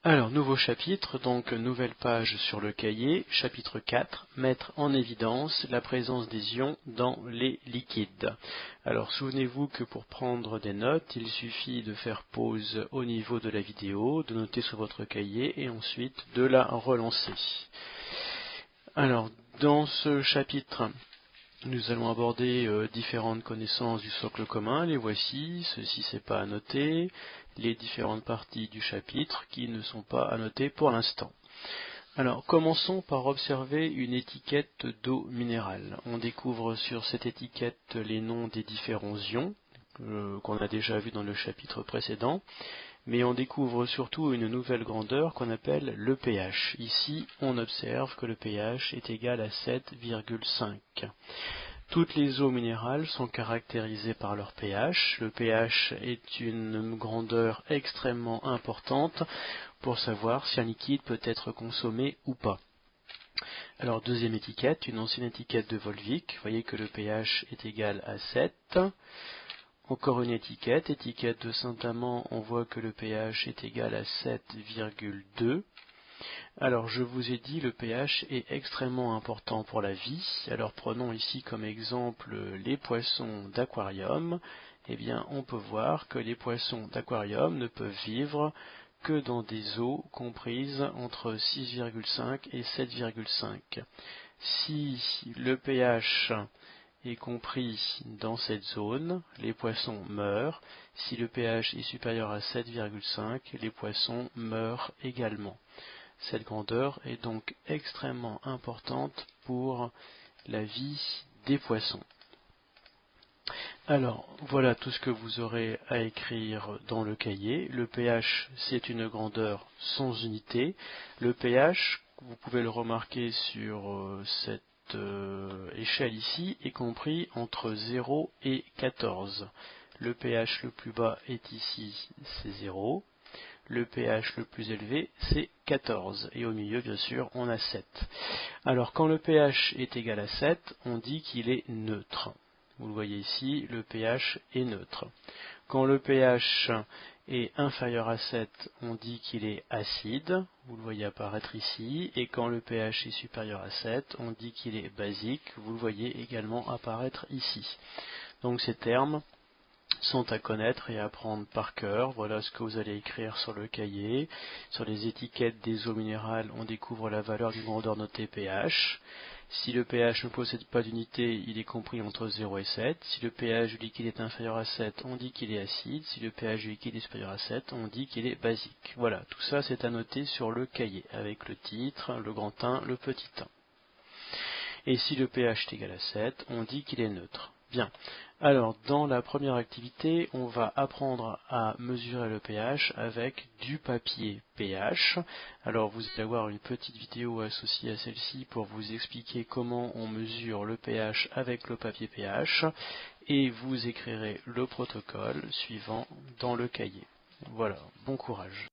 Alors, nouveau chapitre, donc nouvelle page sur le cahier, chapitre 4, mettre en évidence la présence des ions dans les liquides. Alors, souvenez-vous que pour prendre des notes, il suffit de faire pause au niveau de la vidéo, de noter sur votre cahier et ensuite de la relancer. Alors, dans ce chapitre, nous allons aborder différentes connaissances du socle commun, les voici, ceci c'est pas à noter, les différentes parties du chapitre qui ne sont pas à noter pour l'instant. Alors commençons par observer une étiquette d'eau minérale. On découvre sur cette étiquette les noms des différents ions qu'on a déjà vu dans le chapitre précédent, mais on découvre surtout une nouvelle grandeur qu'on appelle le pH. Ici, on observe que le pH est égal à 7,5. Toutes les eaux minérales sont caractérisées par leur pH. Le pH est une grandeur extrêmement importante pour savoir si un liquide peut être consommé ou pas. Alors deuxième étiquette, une ancienne étiquette de Volvic. Vous voyez que le pH est égal à 7. Encore une étiquette, étiquette de Saint-Amand, on voit que le pH est égal à 7,2. Alors je vous ai dit, le pH est extrêmement important pour la vie. Alors prenons ici comme exemple les poissons d'aquarium. Eh bien on peut voir que les poissons d'aquarium ne peuvent vivre que dans des eaux comprises entre 6,5 et 7,5. Si le pH est compris dans cette zone, les poissons meurent. Si le pH est supérieur à 7,5, les poissons meurent également. Cette grandeur est donc extrêmement importante pour la vie des poissons. Alors, voilà tout ce que vous aurez à écrire dans le cahier. Le pH, c'est une grandeur sans unité. Le pH, vous pouvez le remarquer sur cette échelle ici, est compris entre 0 et 14. Le pH le plus bas est ici, c'est 0. Le pH le plus élevé, c'est 14. Et au milieu, bien sûr, on a 7. Alors, quand le pH est égal à 7, on dit qu'il est neutre. Vous le voyez ici, le pH est neutre. Quand le pH est inférieur à 7, on dit qu'il est acide. Vous le voyez apparaître ici. Et quand le pH est supérieur à 7, on dit qu'il est basique. Vous le voyez également apparaître ici. Donc ces termes sont à connaître et à apprendre par cœur. Voilà ce que vous allez écrire sur le cahier. Sur les étiquettes des eaux minérales, on découvre la valeur du grandeur notée pH. Si le pH ne possède pas d'unité, il est compris entre 0 et 7. Si le pH du liquide est inférieur à 7, on dit qu'il est acide. Si le pH du liquide est supérieur à 7, on dit qu'il est basique. Voilà, tout ça c'est à noter sur le cahier, avec le titre, le grand 1, le petit 1. Et si le pH est égal à 7, on dit qu'il est neutre. Bien. Alors, dans la première activité, on va apprendre à mesurer le pH avec du papier pH. Alors, vous allez avoir une petite vidéo associée à celle-ci pour vous expliquer comment on mesure le pH avec le papier pH. Et vous écrirez le protocole suivant dans le cahier. Voilà, bon courage.